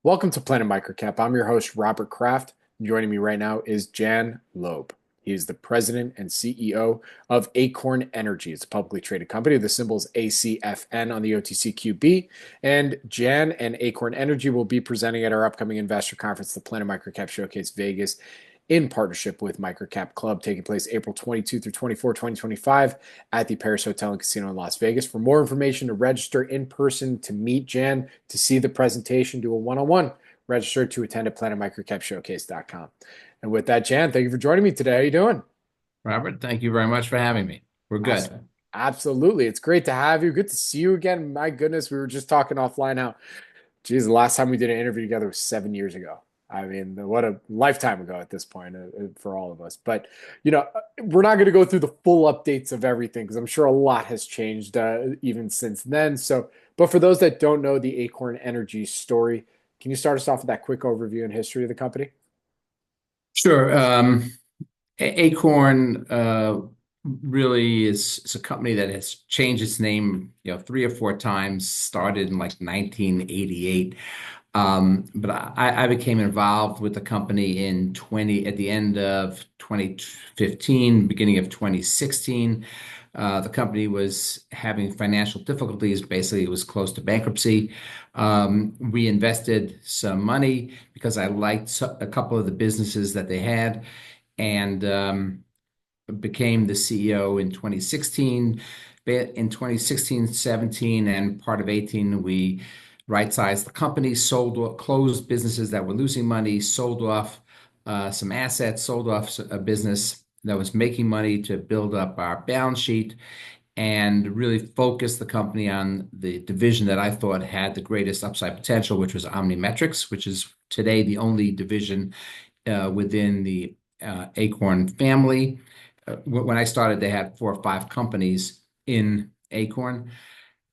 Welcome to Planet MicroCap. I'm your host, Robert Kraft. Joining me right now is Jan Loeb. He is the president and CEO of Acorn Energy. It's a publicly traded company. The symbol is ACFN on the OTCQB. And Jan and Acorn Energy will be presenting at our upcoming investor conference, the Planet MicroCap Showcase Vegas, in partnership with MicroCap Club, taking place April 22 through 24, 2025 at the Paris Hotel and Casino in Las Vegas. For more information, to register in person, to meet Jan, to see the presentation, do a one-on-one, register to attend at planetmicrocapshowcase.com. And with that, Jan, thank you for joining me today. How are you doing? Robert, thank you very much for having me. We're good. Absolutely. It's great to have you. Good to see you again. My goodness, we were just talking offline how, geez, the last time we did an interview together was 7 years ago. I mean, what a lifetime ago at this point for all of us. But, we're not going to go through the full updates of everything because I'm sure a lot has changed even since then. But for those that don't know the Acorn Energy story, can you start us off with that quick overview and history of the company? Sure. Acorn really is a company that has changed its name, three or four times. Started in like 1988, but I became involved with the company at the end of 2015, beginning of 2016. The company was having financial difficulties. Basically, it was close to bankruptcy. We invested some money because I liked a couple of the businesses that they had, and became the CEO in 2016. In 2016, 17, and part of 18, we right-sized the company, closed businesses that were losing money, sold off some assets, sold off a business that was making money to build up our balance sheet, and really focused the company on the division that I thought had the greatest upside potential, which was OmniMetrix, which is today the only division within the Acorn family. When I started, they had 4 or 5 companies in Acorn,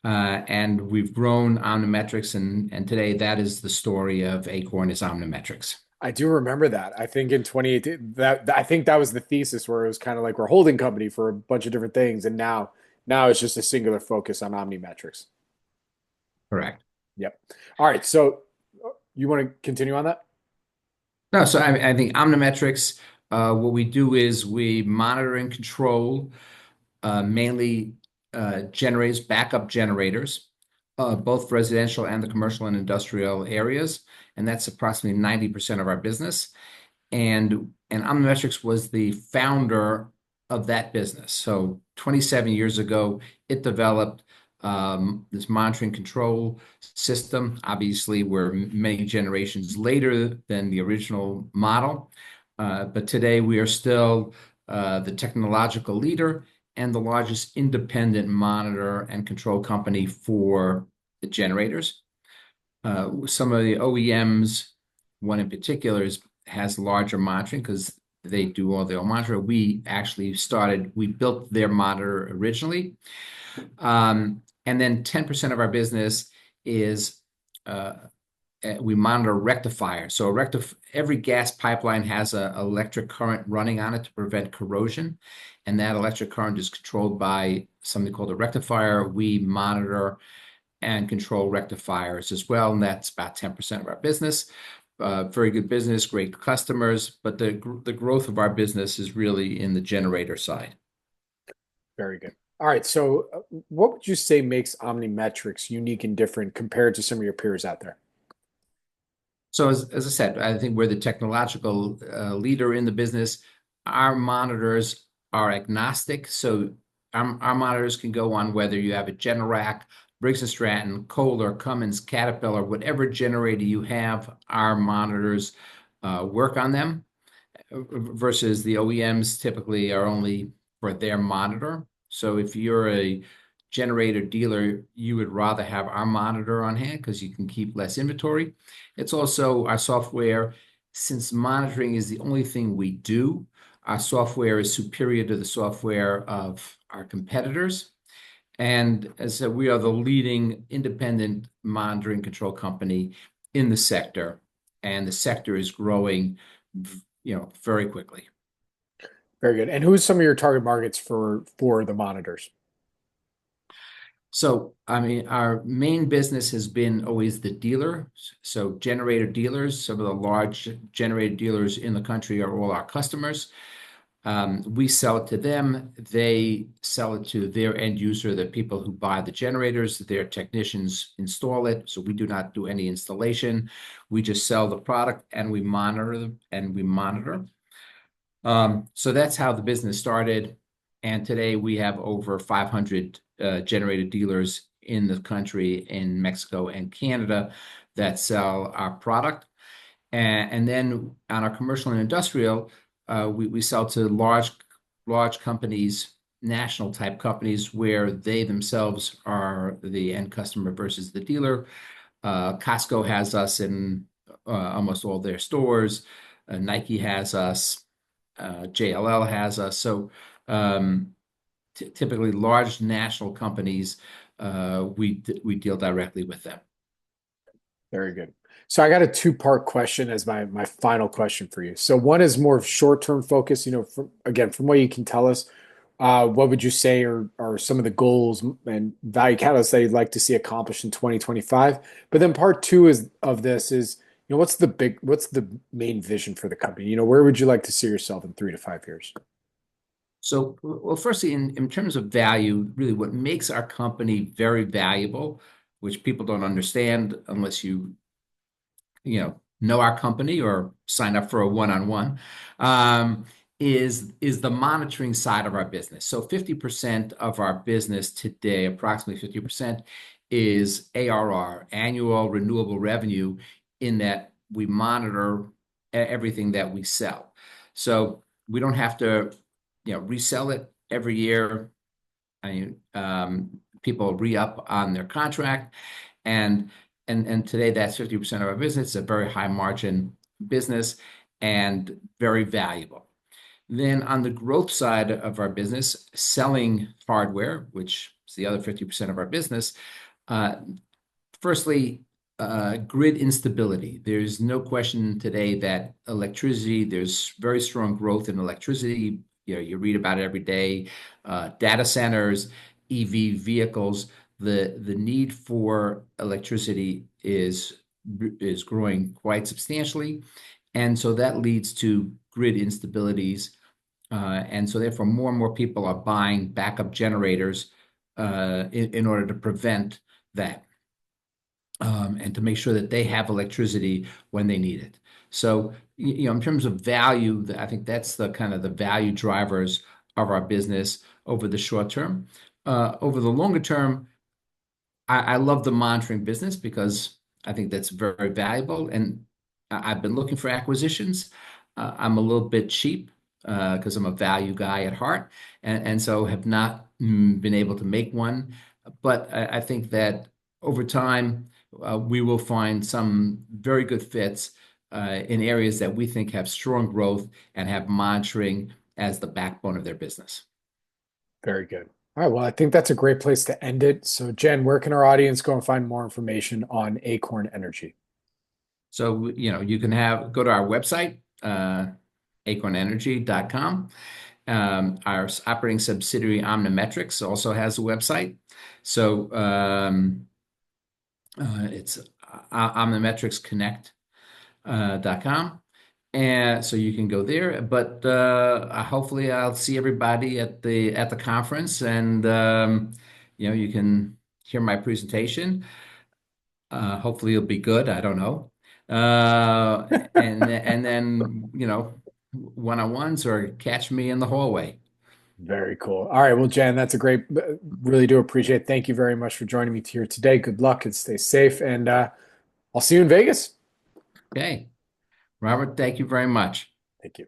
and we've grown OmniMetrix, and today that is the story of Acorn is OmniMetrix. I do remember that. I think in 2018, I think that was the thesis where it was kind of like we're a holding company for a bunch of different things, and now it's just a singular focus on OmniMetrics. Correct. Yep. All right. So you want to continue on that? No, so I think OmniMetrix, what we do is we monitor and control mainly generators, backup generators, both residential and the commercial and industrial areas, and that's approximately 90% of our business. And OmniMetrix was the founder of that business. So 27 years ago, it developed this monitoring control system. Obviously, we're many generations later than the original model, but today we are still the technological leader and the largest independent monitor and control company for the generators. Some of the OEMs, one in particular, has larger monitoring because they do all their own monitor. We built their monitor originally. And then 10% of our business is we monitor rectifiers. So every gas pipeline has an electric current running on it to prevent corrosion. And that electric current is controlled by something called a rectifier. We monitor and control rectifiers as well. And that's about 10% of our business. Very good business, great customers. But the growth of our business is really in the generator side. Very good. All right. So what would you say makes OmniMetrix unique and different compared to some of your peers out there? So as I said, I think we're the technological leader in the business. Our monitors are agnostic. So our monitors can go on whether you have a Generac, Briggs & Stratton, Kohler, Cummins, Caterpillar, whatever generator you have, our monitors work on them, versus the OEMs typically are only for their monitor. So if you're a generator dealer, you would rather have our monitor on hand because you can keep less inventory. It's also our software. Since monitoring is the only thing we do, our software is superior to the software of our competitors. And as I said, we are the leading independent monitoring control company in the sector, and the sector is growing, very quickly. Very good. And who's some of your target markets for the monitors? So, I mean, our main business has been always the dealer. So, generator dealers, some of the large generator dealers in the country are all our customers. We sell it to them. They sell it to their end user, the people who buy the generators. Their technicians install it. So, we do not do any installation. We just sell the product and we monitor them and we monitor. So that's how the business started. And today we have over 500 generator dealers in the country, in Mexico and Canada, that sell our product. And then on our commercial and industrial, we sell to large companies, national type companies, where they themselves are the end customer versus the dealer. Costco has us in almost all their stores. Nike has us. JLL has us. So typically large national companies, we deal directly with them. Very good. So I got a two-part question as my final question for you. So one is more of short-term focus. From what you can tell us, what would you say are some of the goals and value catalysts that you'd like to see accomplished in 2025? But then part two of this is, what's the main vision for the company? Where would you like to see yourself in 3 to 5 years? So, well, firstly, in terms of value, really what makes our company very valuable, which people don't understand unless know our company or sign up for a one-on-one, is the monitoring side of our business. So 50% of our business today, approximately 50%, is ARR, annual renewable revenue, in that we monitor everything that we sell. So we don't have to, resell it every year. I mean, people re-up on their contract, and today that's 50% of our business. It's a very high margin business and very valuable. Then on the growth side of our business, selling hardware, which is the other 50% of our business. Firstly, grid instability. There's no question today that electricity, there's very strong growth in electricity. You read about it every day. Data centers, EV vehicles, the need for electricity is growing quite substantially. And so that leads to grid instabilities. And so therefore, more and more people are buying backup generators in order to prevent that. And to make sure that they have electricity when they need it. So, in terms of value, I think that's the kind of the value drivers of our business over the short term. Over the longer term, I love the monitoring business because I think that's very valuable. And I've been looking for acquisitions. I'm a little bit cheap because I'm a value guy at heart, and so have not been able to make one. But I think that over time, we will find some very good fits in areas that we think have strong growth and have monitoring as the backbone of their business. Very good. All right. Well, I think that's a great place to end it. So, Jen, where can our audience go and find more information on Acorn Energy? So, you can go to our website, acornenergy.com. Our operating subsidiary, OmniMetrix, also has a website. So it's OmniMetrixConnect.com. And so you can go there, but hopefully I'll see everybody at the conference, and you can hear my presentation. Hopefully it'll be good. I don't know. And then one-on-ones, or catch me in the hallway. Very cool. All right. Well, Jen, that's a really do appreciate it. Thank you very much for joining me here today. Good luck and stay safe. And I'll see you in Vegas. Okay. Robert, thank you very much. Thank you.